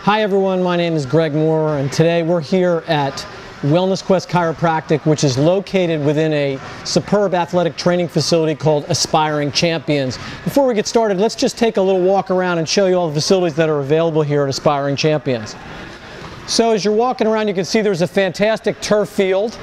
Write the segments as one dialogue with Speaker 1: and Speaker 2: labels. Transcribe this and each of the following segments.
Speaker 1: Hi everyone, my name is Greg Moore, and today we're here at Wellness Quest Chiropractic, which is located within a superb athletic training facility called Aspiring Champions. Before we get started, let's just take a little walk around and show you all the facilities that are available here at Aspiring Champions. So as you're walking around, you can see there's a fantastic turf field.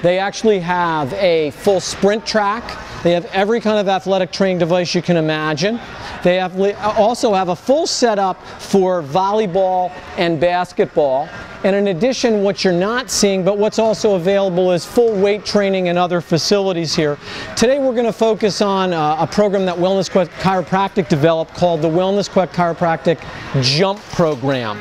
Speaker 1: They actually have a full sprint track. They have every kind of athletic training device you can imagine. They also have a full setup for volleyball and basketball. And in addition, what you're not seeing, but what's also available, is full weight training and other facilities here. Today we're going to focus on a program that Wellness Quest Chiropractic developed called the Wellness Quest Chiropractic Jump Program.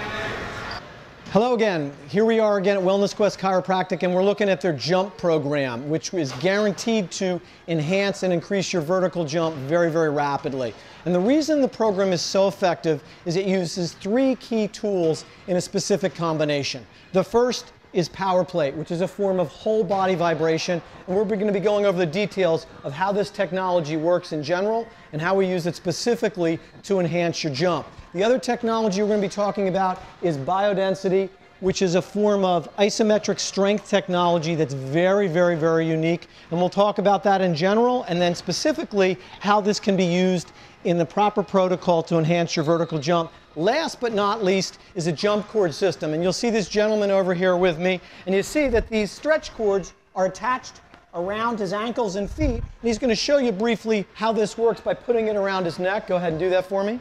Speaker 1: Hello again. Here we are again at Wellness Quest Chiropractic, and we're looking at their jump program, which is guaranteed to enhance and increase your vertical jump very, very rapidly. And the reason the program is so effective is it uses three key tools in a specific combination. The first is power plate, which is a form of whole body vibration, and we're going to be going over the details of how this technology works in general and how we use it specifically to enhance your jump. The other technology we're going to be talking about is biodensity, which is a form of isometric strength technology that's very, very, very unique, and we'll talk about that in general and then specifically how this can be used in the proper protocol to enhance your vertical jump. Last but not least is a jump cord system, and you'll see this gentleman over here with me, and you see that these stretch cords are attached around his ankles and feet, and he's going to show you briefly how this works by putting it around his neck. Go ahead and do that for me.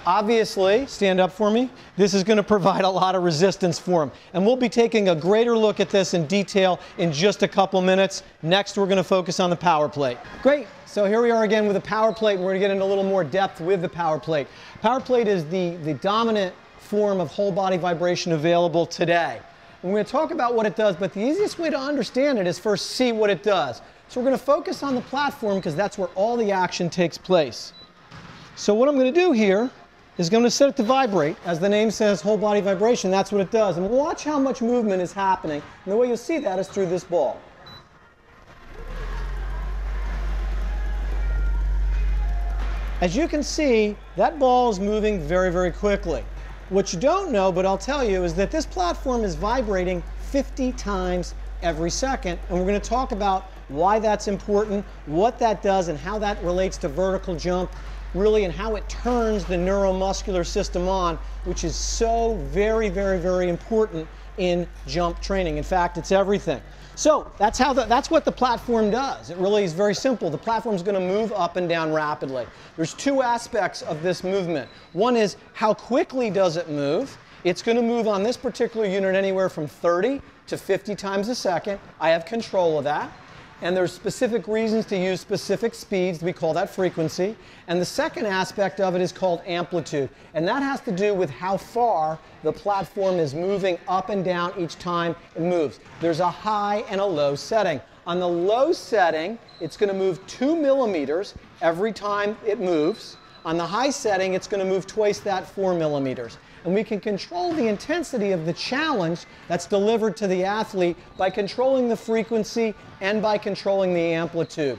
Speaker 1: Obviously, stand up for me, this is going to provide a lot of resistance for him. And we'll be taking a greater look at this in detail in just a couple minutes. Next, we're going to focus on the power plate. Great. So here we are again with the power plate, and we're going to get into a little more depth with the power plate. Power plate is the dominant form of whole body vibration available today. And we're going to talk about what it does, but the easiest way to understand it is first see what it does. So we're going to focus on the platform because that's where all the action takes place. So what I'm going to do here is going to set it to vibrate. As the name says, whole body vibration, that's what it does. And watch how much movement is happening. And the way you'll see that is through this ball. As you can see, that ball is moving very, very quickly. What you don't know, but I'll tell you, is that this platform is vibrating 50 times every second. And we're going to talk about why that's important, what that does, and how that relates to vertical jump, really, and how it turns the neuromuscular system on, which is so very, very, very important in jump training. In fact, it's everything. So that's what the platform does. It really is very simple. The platform is going to move up and down rapidly. There's two aspects of this movement. One is how quickly does it move. It's going to move on this particular unit anywhere from 30 to 50 times a second. I have control of that. And there's specific reasons to use specific speeds. We call that frequency. And the second aspect of it is called amplitude. And that has to do with how far the platform is moving up and down each time it moves. There's a high and a low setting. On the low setting, it's going to move 2 millimeters every time it moves. On the high setting, it's going to move twice that, 4 millimeters. And we can control the intensity of the challenge that's delivered to the athlete by controlling the frequency and by controlling the amplitude.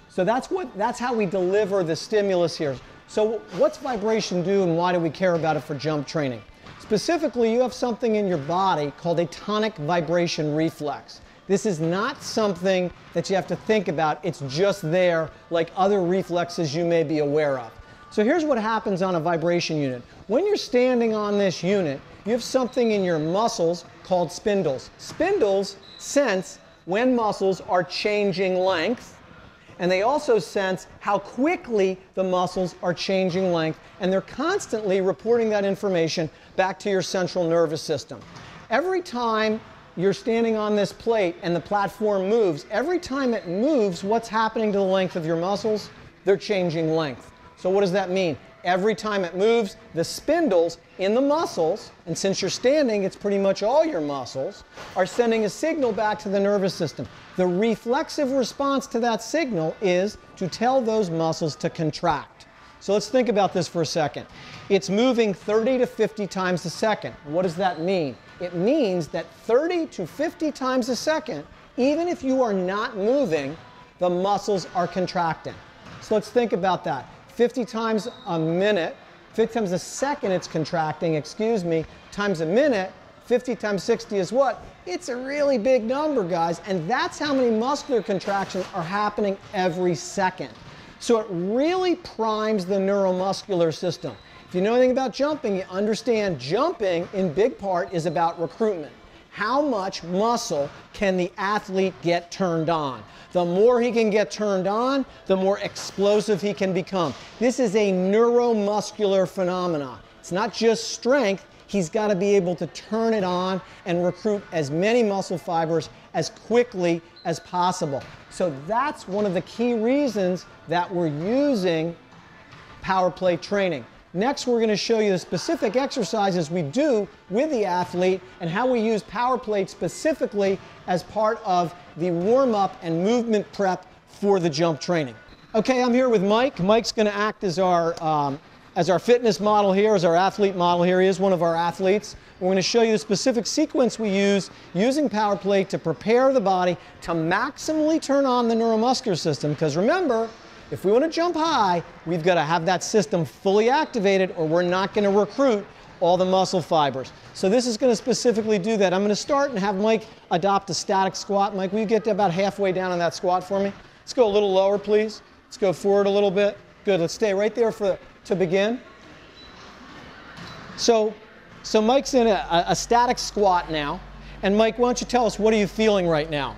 Speaker 1: So that's how we deliver the stimulus here. So what's vibration do, and why do we care about it for jump training? Specifically, you have something in your body called a tonic vibration reflex. This is not something that you have to think about. It's just there, like other reflexes you may be aware of. So here's what happens on a vibration unit. When you're standing on this unit, you have something in your muscles called spindles. Spindles sense when muscles are changing length, and they also sense how quickly the muscles are changing length, and they're constantly reporting that information back to your central nervous system. Every time you're standing on this plate and the platform moves, every time it moves, what's happening to the length of your muscles? They're changing length. So what does that mean? Every time it moves, the spindles in the muscles, and since you're standing, it's pretty much all your muscles, are sending a signal back to the nervous system. The reflexive response to that signal is to tell those muscles to contract. So let's think about this for a second. It's moving 30 to 50 times a second. What does that mean? It means that 30 to 50 times a second, even if you are not moving, the muscles are contracting. So let's think about that. 50 times a minute 50 times a second it's contracting, excuse me, times a minute. 50 times 60 is what? It's a really big number, guys, and that's how many muscular contractions are happening every second. So it really primes the neuromuscular system. If you know anything about jumping, you understand jumping in big part is about recruitment. How much muscle can the athlete get turned on? The more he can get turned on, the more explosive he can become. This is a neuromuscular phenomenon. It's not just strength. He's got to be able to turn it on and recruit as many muscle fibers as quickly as possible. So that's one of the key reasons that we're using power plate training. Next, we're going to show you the specific exercises we do with the athlete and how we use power plate specifically as part of the warm-up and movement prep for the jump training. Okay, I'm here with Mike. Mike's going to act as our fitness model here, as our athlete model here. He is one of our athletes. We're going to show you the specific sequence we use using power plate to prepare the body to maximally turn on the neuromuscular system. Because remember, if we want to jump high, we've got to have that system fully activated or we're not going to recruit all the muscle fibers. So this is going to specifically do that. I'm going to start and have Mike adopt a static squat. Mike, will you get to about halfway down on that squat for me? Let's go a little lower, please. Let's go forward a little bit. Good. Let's stay right there to begin. So Mike's in a static squat now. And Mike, why don't you tell us, what are you feeling right now?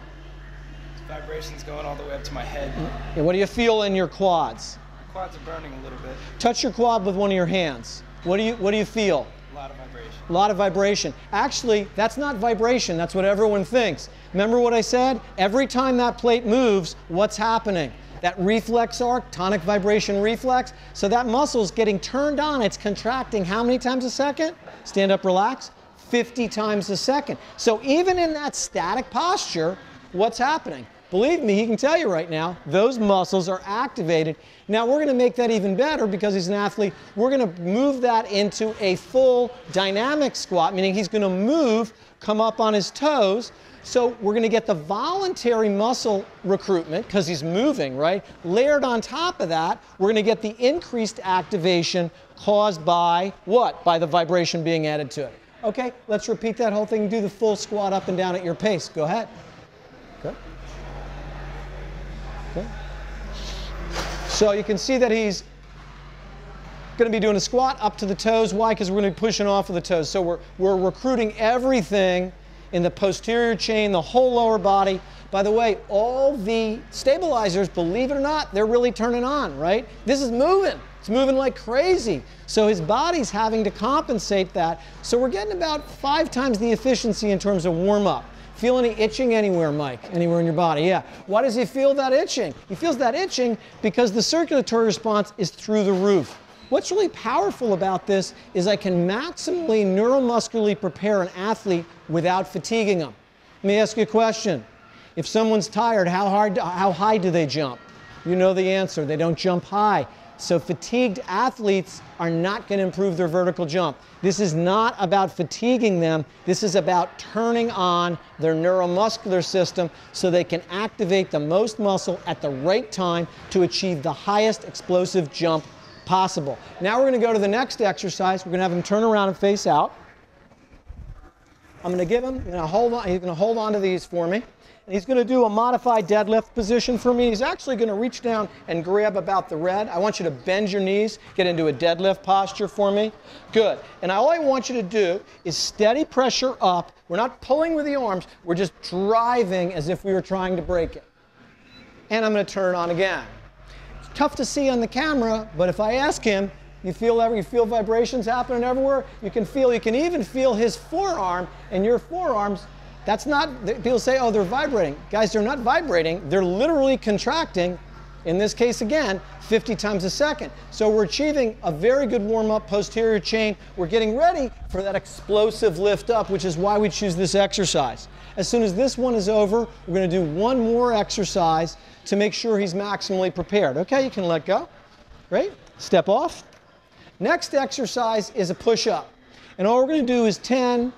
Speaker 2: Vibrations going all the way up to my head.
Speaker 1: And what do you feel in your quads?
Speaker 2: My quads are burning a little bit.
Speaker 1: Touch your quad with one of your hands. What do you feel?
Speaker 2: A lot of vibration.
Speaker 1: A lot of vibration. Actually, that's not vibration. That's what everyone thinks. Remember what I said? Every time that plate moves, what's happening? That reflex arc, tonic vibration reflex. So that muscle's getting turned on. It's contracting how many times a second? Stand up, relax. 50 times a second. So even in that static posture, what's happening? Believe me, he can tell you right now, those muscles are activated. Now we're going to make that even better because he's an athlete. We're going to move that into a full dynamic squat, meaning he's going to move, come up on his toes. So we're going to get the voluntary muscle recruitment because he's moving, right? Layered on top of that, we're going to get the increased activation caused by what? By the vibration being added to it. Okay, let's repeat that whole thing. Do the full squat up and down at your pace. Go ahead. Good. Okay. So you can see that he's going to be doing a squat up to the toes. Why? Because we're going to be pushing off of the toes. So we're recruiting everything in the posterior chain, the whole lower body. By the way, all the stabilizers, believe it or not, they're really turning on, right? This is moving. It's moving like crazy. So his body's having to compensate that. So we're getting about 5 times the efficiency in terms of warm-up. Feel any itching anywhere, Mike? Anywhere in your body? Yeah. Why does he feel that itching? He feels that itching because the circulatory response is through the roof. What's really powerful about this is I can maximally neuromuscularly prepare an athlete without fatiguing them. Let me ask you a question. If someone's tired, how high do they jump? You know the answer. They don't jump high. So fatigued athletes are not going to improve their vertical jump. This is not about fatiguing them. This is about turning on their neuromuscular system so they can activate the most muscle at the right time to achieve the highest explosive jump possible. Now we're going to go to the next exercise. We're going to have him turn around and face out. I'm going to give him, he's going to hold on to these for me. And he's going to do a modified deadlift position for me. He's actually going to reach down and grab about the red. I want you to bend your knees, get into a deadlift posture for me. Good. And all I want you to do is steady pressure up. We're not pulling with the arms. We're just driving as if we were trying to break it. And I'm going to turn it on again. It's tough to see on the camera, but if I ask him, you feel vibrations happening everywhere? You can even feel his forearm and your forearms. That's not, people say, oh, they're vibrating. Guys, they're not vibrating. They're literally contracting, in this case again, 50 times a second. So we're achieving a very good warm-up posterior chain. We're getting ready for that explosive lift up, which is why we choose this exercise. As soon as this one is over, we're going to do one more exercise to make sure he's maximally prepared. Okay, you can let go. Great. Step off. Next exercise is a push-up. And all we're going to do is 10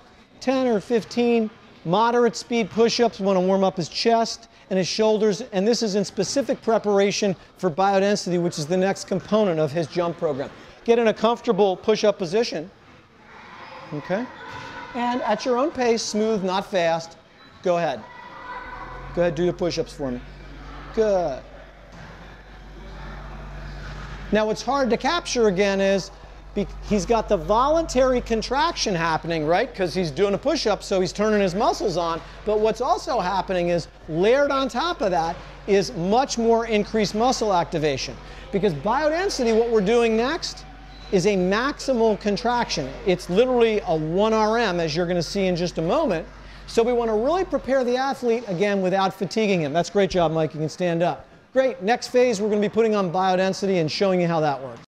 Speaker 1: or 15 moderate speed push-ups. We want to warm up his chest and his shoulders, and this is in specific preparation for biodensity, which is the next component of his jump program. get in a comfortable push-up position. Okay? And at your own pace, smooth, not fast. Go ahead. Go ahead, do the push-ups for me. Good. Now what's hard to capture again is he's got the voluntary contraction happening, right? Because he's doing a push-up, so he's turning his muscles on. But what's also happening is, layered on top of that, is much more increased muscle activation. Because biodensity, what we're doing next, is a maximal contraction. It's literally a 1 RM, as you're going to see in just a moment. So we want to really prepare the athlete, again, without fatiguing him. That's a great job, Mike. You can stand up. Great. Next phase, we're going to be putting on biodensity and showing you how that works.